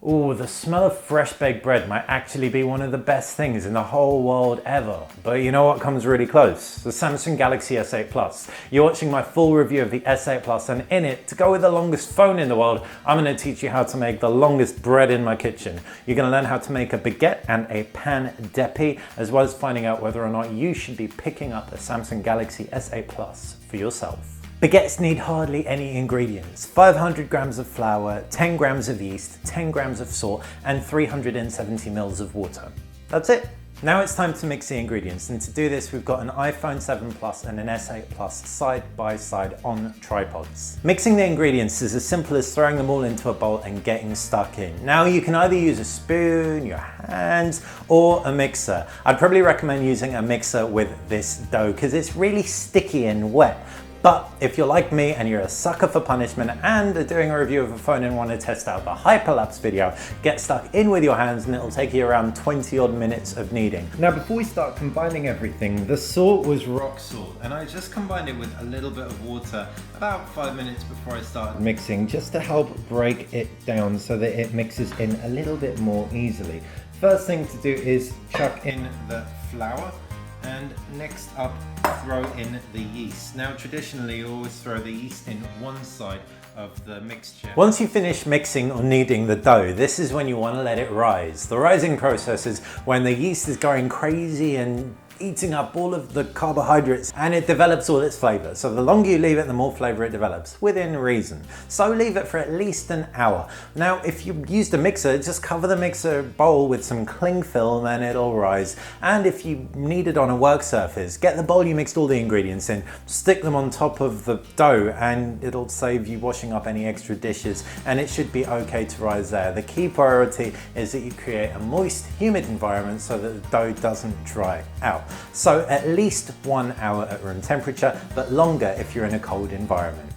Ooh, the smell of fresh baked bread might actually be one of the best things in the whole world ever. But you know what comes really close? The Samsung Galaxy S8 Plus. You're watching my full review of the S8 Plus, and in it, to go with the longest phone in the world, I'm going to teach you how to make the longest bread in my kitchen. You're going to learn how to make a baguette and a pan d'épi, as well as finding out whether or not you should be picking up the Samsung Galaxy S8 Plus for yourself. Baguettes need hardly any ingredients. 500 grams of flour, 10 grams of yeast, 10 grams of salt, and 370 mils of water. That's it. Now it's time to mix the ingredients, and to do this we've got an iPhone 7 Plus and an S8 Plus side by side on tripods. Mixing the ingredients is as simple as throwing them all into a bowl and getting stuck in. Now you can either use a spoon, your hands, or a mixer. I'd probably recommend using a mixer with this dough because it's really sticky and wet. But if you're like me and you're a sucker for punishment and are doing a review of a phone and want to test out the hyperlapse video, get stuck in with your hands and it'll take you around 20 odd minutes of kneading. Now before we start combining everything, the salt was rock salt and I just combined it with a little bit of water about 5 minutes before I started mixing, just to help break it down so that it mixes in a little bit more easily. First thing to do is chuck in the flour. And next up, throw in the yeast. Now traditionally you always throw the yeast in one side of the mixture. Once you finish mixing or kneading the dough, this is when you want to let it rise. The rising process is when the yeast is going crazy and eating up all of the carbohydrates and it develops all its flavor. So the longer you leave it, the more flavor it develops, within reason. So leave it for at least an hour. Now, if you used a mixer, just cover the mixer bowl with some cling film and it'll rise. And if you knead it on a work surface, get the bowl you mixed all the ingredients in, stick them on top of the dough, and it'll save you washing up any extra dishes, and it should be okay to rise there. The key priority is that you create a moist, humid environment so that the dough doesn't dry out. So at least 1 hour at room temperature, but longer if you're in a cold environment.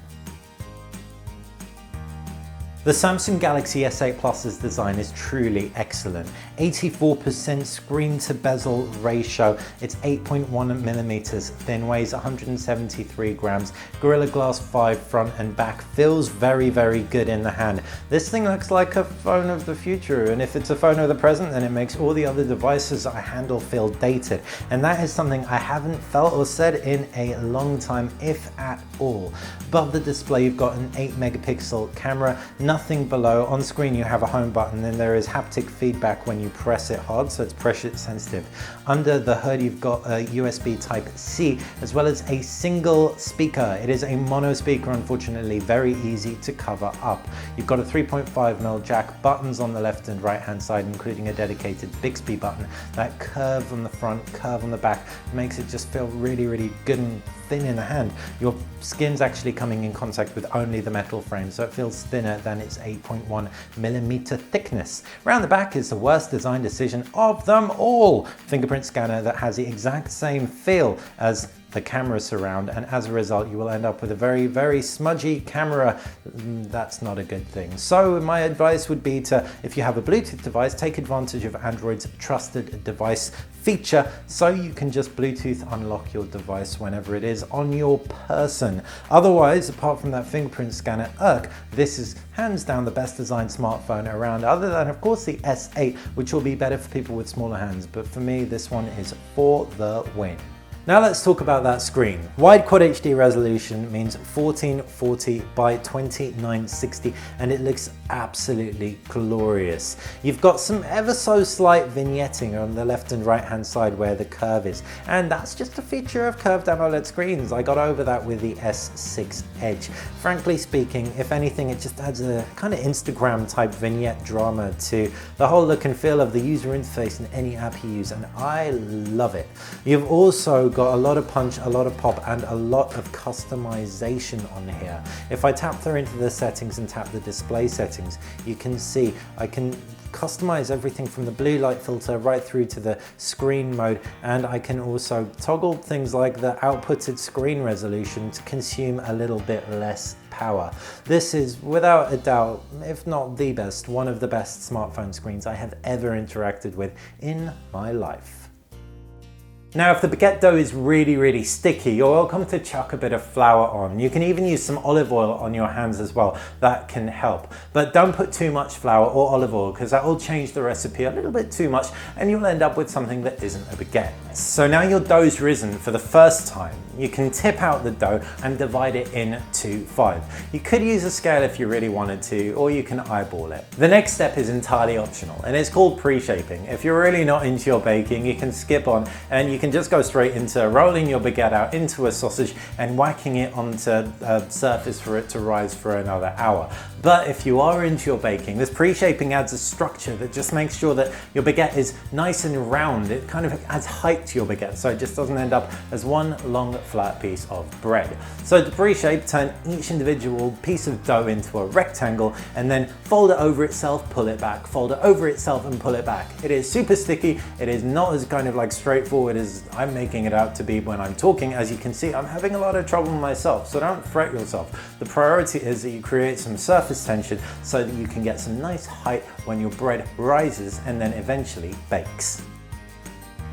The Samsung Galaxy S8 Plus's design is truly excellent. 84% screen to bezel ratio, it's 8.1 millimeters thin, weighs 173 grams, Gorilla Glass 5 front and back, feels very, very good in the hand. This thing looks like a phone of the future, and if it's a phone of the present, then it makes all the other devices I handle feel dated. And that is something I haven't felt or said in a long time, if at all. Above the display, you've got an 8 megapixel camera, nothing below. On screen you have a home button, and there is haptic feedback when you press it hard, so it's pressure sensitive. Under the hood you've got a USB Type-C as well as a single speaker. It is a mono speaker, unfortunately, very easy to cover up. You've got a 3.5mm jack, buttons on the left and right hand side, including a dedicated Bixby button. That curve on the front, curve on the back makes it just feel really, really good and thin in the hand. Your skin's actually coming in contact with only the metal frame, so it feels thinner than its 8.1 millimeter thickness. Around the back is the worst design decision of them all. Fingerprint scanner that has the exact same feel as the camera surround, and as a result you will end up with a very, very smudgy camera. That's not a good thing. So my advice would be to, if you have a Bluetooth device, take advantage of Android's trusted device feature, so you can just Bluetooth unlock your device whenever it is on your person. Otherwise, apart from that fingerprint scanner this is hands down the best designed smartphone around, other than of course the S8, which will be better for people with smaller hands, but for me this one is for the win. Now let's talk about that screen. Wide Quad HD resolution means 1440 by 2960, and it looks absolutely glorious. You've got some ever so slight vignetting on the left and right hand side where the curve is, and that's just a feature of curved AMOLED screens. I got over that with the S6 Edge. Frankly speaking, if anything, it just adds a kind of Instagram type vignette drama to the whole look and feel of the user interface in any app you use, and I love it. You've also got a lot of punch, a lot of pop, and a lot of customization on here. If I tap through into the settings and tap the display settings, you can see I can customize everything from the blue light filter right through to the screen mode, and I can also toggle things like the outputted screen resolution to consume a little bit less power. This is without a doubt, if not the best, one of the best smartphone screens I have ever interacted with in my life. Now, if the baguette dough is really sticky, you're welcome to chuck a bit of flour on. You can even use some olive oil on your hands as well. That can help. But don't put too much flour or olive oil because that will change the recipe a little bit too much and you'll end up with something that isn't a baguette. So now your dough's risen for the first time, you can tip out the dough and divide it into 5. You could use a scale if you really wanted to, or you can eyeball it. The next step is entirely optional and it's called pre-shaping. If you're really not into your baking, you can skip on and you can just go straight into rolling your baguette out into a sausage and whacking it onto a surface for it to rise for another hour. But if you are into your baking, this pre-shaping adds a structure that just makes sure that your baguette is nice and round. It kind of adds height to your baguette so it just doesn't end up as one long flat piece of bread. So to pre-shape, turn each individual piece of dough into a rectangle and then fold it over itself, pull it back, fold it over itself and pull it back. It is super sticky. It is not as kind of like straightforward as I'm making it out to be when I'm talking. As you can see, I'm having a lot of trouble myself, so don't fret yourself. The priority is that you create some surface tension so that you can get some nice height when your bread rises and then eventually bakes.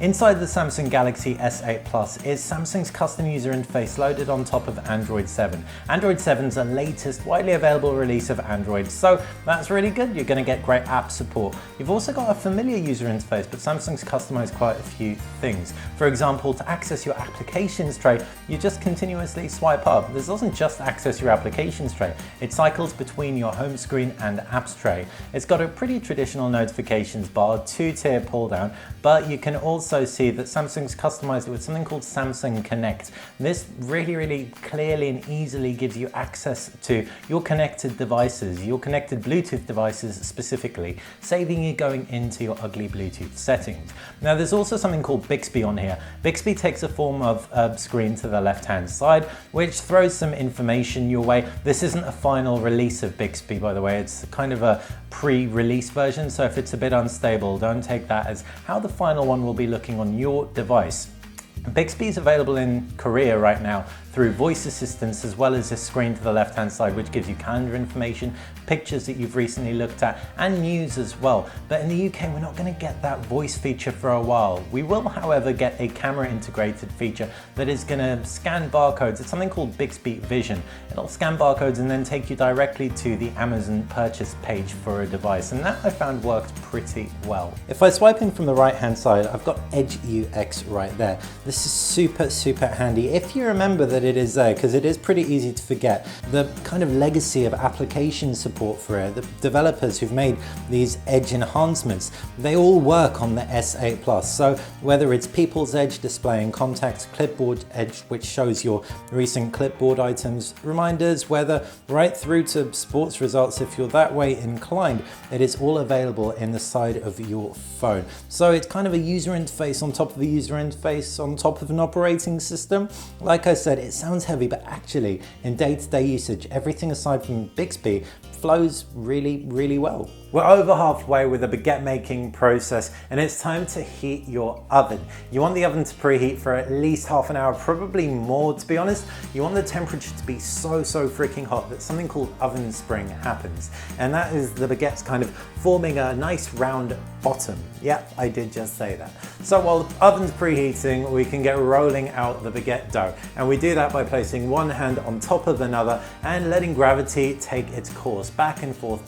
Inside the Samsung Galaxy S8 Plus is Samsung's custom user interface loaded on top of Android 7. Android 7 is the latest widely available release of Android, so that's really good. You're going to get great app support. You've also got a familiar user interface, but Samsung's customized quite a few things. For example, to access your applications tray, you just continuously swipe up. This doesn't just access your applications tray, it cycles between your home screen and apps tray. It's got a pretty traditional notifications bar, 2-tier pull down, but you can also see that Samsung's customized it with something called Samsung Connect. This really clearly and easily gives you access to your connected devices, your connected Bluetooth devices specifically, saving you going into your ugly Bluetooth settings. Now there's also something called Bixby on here. Bixby takes a form of a screen to the left hand side, which throws some information your way. This isn't a final release of Bixby, by the way. It's kind of a pre-release version, so if it's a bit unstable, don't take that as how the final one will be looking on your device. Bixby is available in Korea right now through voice assistance, as well as a screen to the left hand side which gives you calendar information, pictures that you've recently looked at, and news as well. But in the UK we're not going to get that voice feature for a while. We will however get a camera integrated feature that is going to scan barcodes. It's something called Bixby Vision. It'll scan barcodes and then take you directly to the Amazon purchase page for a device, and that I found worked pretty well. If I swipe in from the right hand side, I've got Edge UX right there. This is super handy if you remember that it is there, because it is pretty easy to forget. The kind of legacy of application support for it, the developers who've made these Edge enhancements, they all work on the S8 Plus. So whether it's People's Edge displaying contacts, Clipboard Edge which shows your recent clipboard items, reminders, weather, right through to sports results if you're that way inclined, it is all available in the side of your phone. So it's kind of a user interface on top of a user interface on top of an operating system. Like I said, it sounds heavy, but actually in day-to-day usage, everything aside from Bixby flows really well. We're over halfway with the baguette making process and it's time to heat your oven. You want the oven to preheat for at least half an hour, probably more to be honest. You want the temperature to be so freaking hot that something called oven spring happens. And that is the baguettes kind of forming a nice round bottom. Yep, I did just say that. So while the oven's preheating, we can get rolling out the baguette dough. And we do that by placing one hand on top of another and letting gravity take its course, back and forth,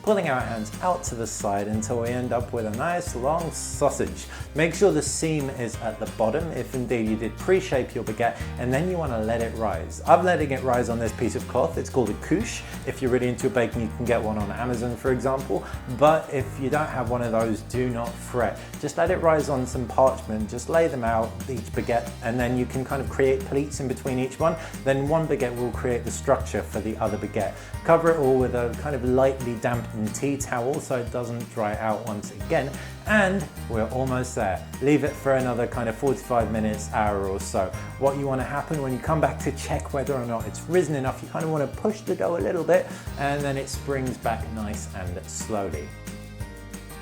pulling our hands out to the side until we end up with a nice long sausage. Make sure the seam is at the bottom if indeed you did pre-shape your baguette, and then you want to let it rise. I'm letting it rise on this piece of cloth. It's called a couche. If you're really into baking, you can get one on Amazon, for example. But if you don't have one of those, do not fret. Just let it rise on some parchment, just lay them out, each baguette, and then you can kind of create pleats in between each one. Then one baguette will create the structure for the other baguette. Cover it all with a kind of lightly dampened tea towel so it doesn't dry out once again. And we're almost there. Leave it for another kind of 45 minutes, hour or so. What you want to happen when you come back to check whether or not it's risen enough, you kind of want to push the dough a little bit and then it springs back nice and slowly.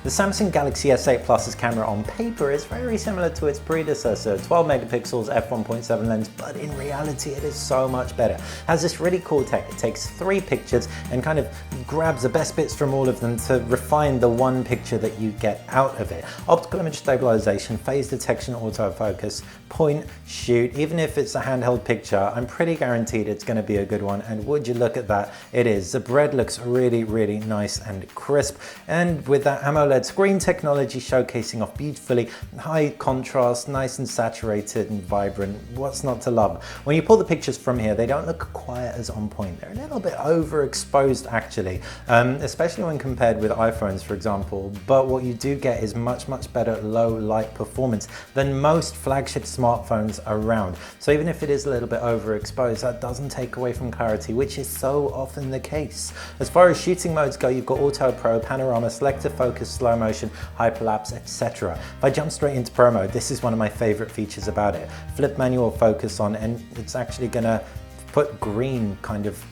The The Samsung Galaxy S8 Plus's camera on paper is very similar to its predecessor, 12 megapixels f1.7 lens, but in reality it is so much better. It has this really cool tech. It takes 3 pictures and kind of grabs the best bits from all of them to refine the one picture that you get out of it. Optical image stabilization, phase detection, autofocus, point, shoot. Even if it's a handheld picture, I'm pretty guaranteed it's going to be a good one, and would you look at that, it is. The bread looks really, really nice and crisp, and with that AMOLED screen technology showcasing off beautifully, high contrast, nice and saturated and vibrant, what's not to love? When you pull the pictures from here, they don't look quite as on point. They're a little bit overexposed actually, especially when compared with iPhones, for example, but what you do get is much better low light performance than most flagship smartphones around. So even if it is a little bit overexposed, that doesn't take away from clarity, which is so often the case. As far as shooting modes go, you've got Auto Pro, Panorama, Selective Focus, Slow Motion, Hyperlapse, etc. If I jump straight into Pro mode, this is one of my favorite features about it. Flip manual focus on, and it's actually gonna put green kind of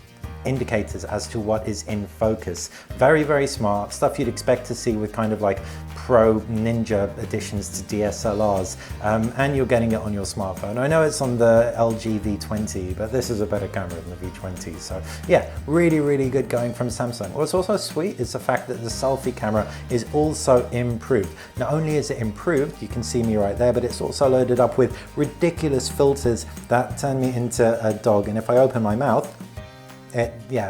indicators as to what is in focus. Very, very smart, stuff you'd expect to see with kind of like pro ninja additions to DSLRs, and you're getting it on your smartphone. I know it's on the LG V20, but this is a better camera than the V20, so yeah, really, really good going from Samsung. What's also sweet is the fact that the selfie camera is also improved. Not only is it improved, you can see me right there, but it's also loaded up with ridiculous filters that turn me into a dog, and if I open my mouth,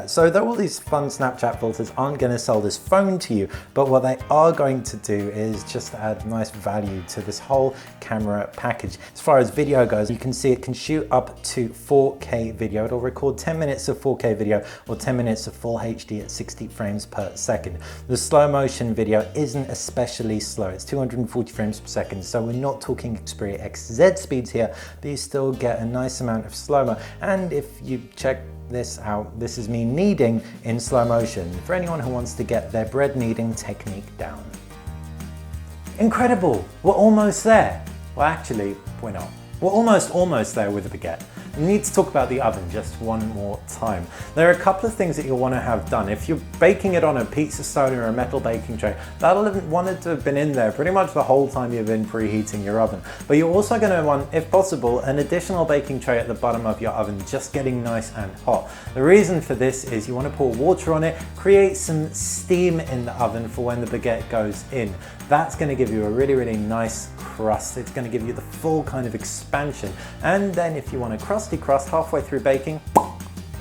so though all these fun Snapchat filters aren't going to sell this phone to you, but what they are going to do is just add nice value to this whole camera package. As far as video goes, you can see it can shoot up to 4K video. It'll record 10 minutes of 4K video or 10 minutes of full HD at 60 frames per second. The slow motion video isn't especially slow. It's 240 frames per second, so we're not talking Xperia XZ speeds here, but you still get a nice amount of slow-mo. And if you check this out, this is me kneading in slow motion for anyone who wants to get their bread kneading technique down. Incredible, we're almost there. Well, actually, we're not. We're almost there with the baguette. We need to talk about the oven just one more time. There are a couple of things that you'll want to have done. If you're baking it on a pizza stone or a metal baking tray, that'll have wanted to have been in there pretty much the whole time you've been preheating your oven. But you're also going to want, if possible, an additional baking tray at the bottom of your oven, just getting nice and hot. The reason for this is you want to pour water on it, create some steam in the oven for when the baguette goes in. That's going to give you a really, really nice crust. It's going to give you the full kind of expansion. And then if you want a crusty crust halfway through baking,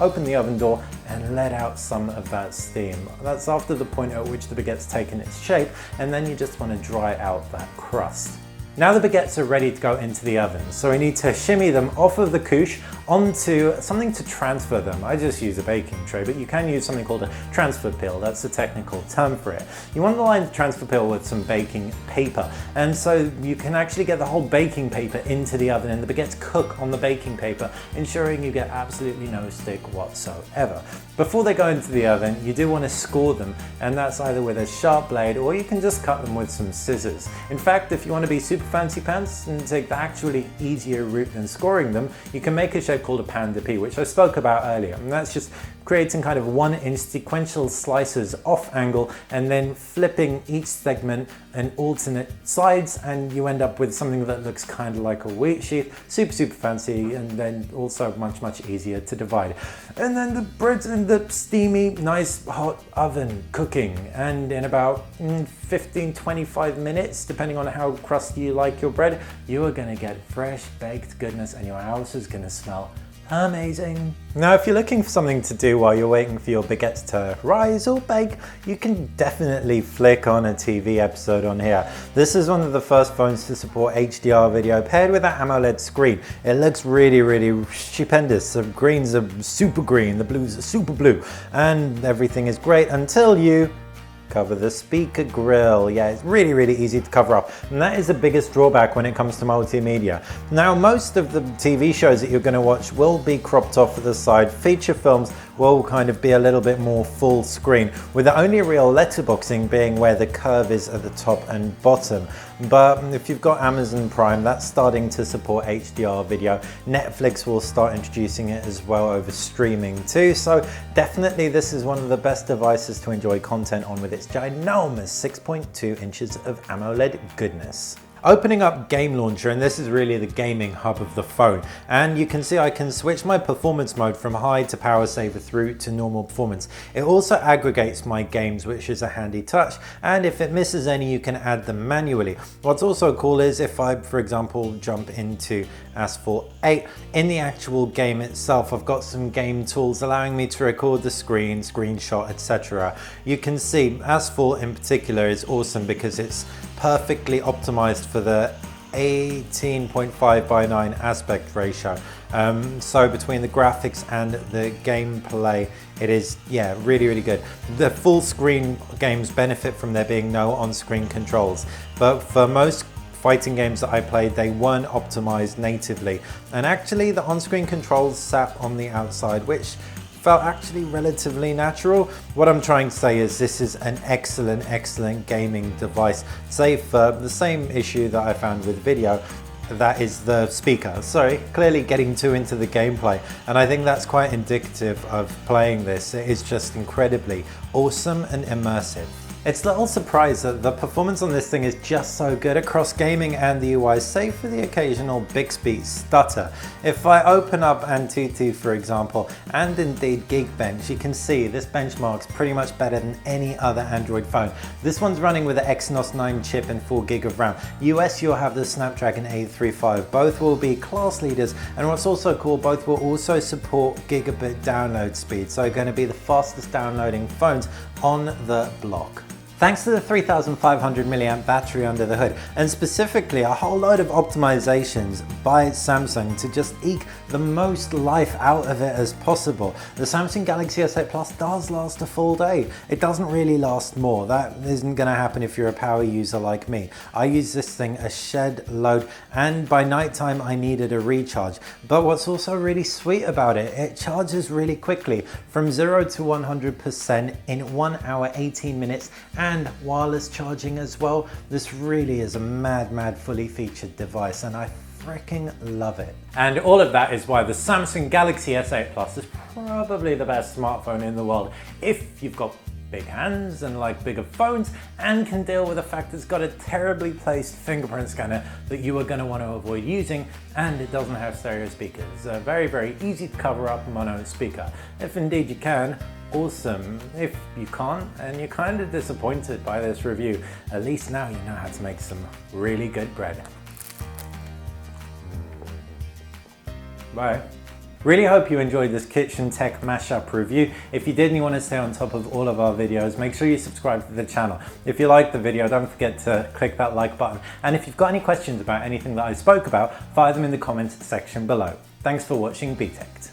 open the oven door and let out some of that steam. That's after the point at which the baguette's taken its shape, and then you just want to dry out that crust. Now the baguettes are ready to go into the oven, so we need to shimmy them off of the couche onto something to transfer them. I just use a baking tray, but you can use something called a transfer peel. That's the technical term for it. You want to line the transfer peel with some baking paper, and so you can actually get the whole baking paper into the oven, and the baguettes cook on the baking paper, ensuring you get absolutely no stick whatsoever. Before they go into the oven, you do want to score them, and that's either with a sharp blade or you can just cut them with some scissors. In fact, if you want to be super fancy pants and take the actually easier route than scoring them, you can make a shape called a pan de pie, which I spoke about earlier, and that's just creating kind of 1-inch sequential slices off angle and then flipping each segment in alternate sides, and you end up with something that looks kind of like a wheat sheath. Super fancy, and then also much easier to divide. And then the bread's in the steamy, nice hot oven cooking, and in about 15-25 minutes, depending on how crusty you like your bread, you are going to get fresh baked goodness, and your house is going to smell amazing. Now, if you're looking for something to do while you're waiting for your baguettes to rise or bake, you can definitely flick on a TV episode on here. This is one of the first phones to support HDR video paired with that AMOLED screen. It looks really stupendous. The greens are super green, the blues are super blue, and everything is great until you cover the speaker grill. Yeah, it's really easy to cover up, and that is the biggest drawback when it comes to multimedia. Now, most of the TV shows that you're going to watch will be cropped off at the side. Feature films will kind of be a little bit more full screen, with the only real letterboxing being where the curve is at the top and bottom. But if you've got Amazon Prime, that's starting to support HDR video. Netflix will start introducing it as well over streaming too. So definitely this is one of the best devices to enjoy content on, with its ginormous 6.2 inches of AMOLED goodness. Opening up Game Launcher, and this is really the gaming hub of the phone, and you can see I can switch my performance mode from high to power saver through to normal performance. It also aggregates my games, which is a handy touch, and if it misses any you can add them manually. What's also cool is if I, for example, jump into Asphalt 8, in the actual game itself I've got some game tools allowing me to record the screen, screenshot, etc. You can see Asphalt in particular is awesome because it's perfectly optimized for the 18.5:9 aspect ratio. So between the graphics and the gameplay, it is, yeah, really good. The full screen games benefit from there being no on-screen controls, but for most fighting games that I played, they weren't optimized natively, and actually the on-screen controls sat on the outside, which felt actually relatively natural. What I'm trying to say is this is an excellent gaming device, save for the same issue that I found with video, that is the speaker. Sorry, clearly getting too into the gameplay, and I think that's quite indicative of playing this. It is just incredibly awesome and immersive. It's little surprise that the performance on this thing is just so good across gaming and the UI, save for the occasional Bixby stutter. If I open up Antutu, for example, and indeed Geekbench, you can see this benchmark's pretty much better than any other Android phone. This one's running with the Exynos 9 chip and 4GB of RAM. US, you'll have the Snapdragon 835. Both will be class leaders, and what's also cool, both will also support gigabit download speed, so going to be the fastest downloading phones on the block. Thanks to the 3500 mAh battery under the hood, and specifically a whole load of optimizations by Samsung to just eke the most life out of it as possible, the Samsung Galaxy S8 Plus does last a full day. It doesn't really last more. That isn't going to happen if you're a power user like me. I use this thing a shed load, and by nighttime I needed a recharge. But what's also really sweet about it, it charges really quickly, from 0 to 100% in 1 hour 18 minutes, and wireless charging as well. This really is a mad fully featured device, and I freaking love it. And all of that is why the Samsung Galaxy S8 Plus is probably the best smartphone in the world if you've got big hands and like bigger phones, and can deal with the fact it's got a terribly placed fingerprint scanner that you are going to want to avoid using, and it doesn't have stereo speakers. A very easy to cover up mono speaker. If indeed you can, awesome. If you can't and you're kind of disappointed by this review, at least now you know how to make some really good bread. Bye. Really hope you enjoyed this kitchen tech mashup review. If you did and you want to stay on top of all of our videos, make sure you subscribe to the channel. If you liked the video, don't forget to click that like button. And if you've got any questions about anything that I spoke about, fire them in the comments section below. Thanks for watching BTech.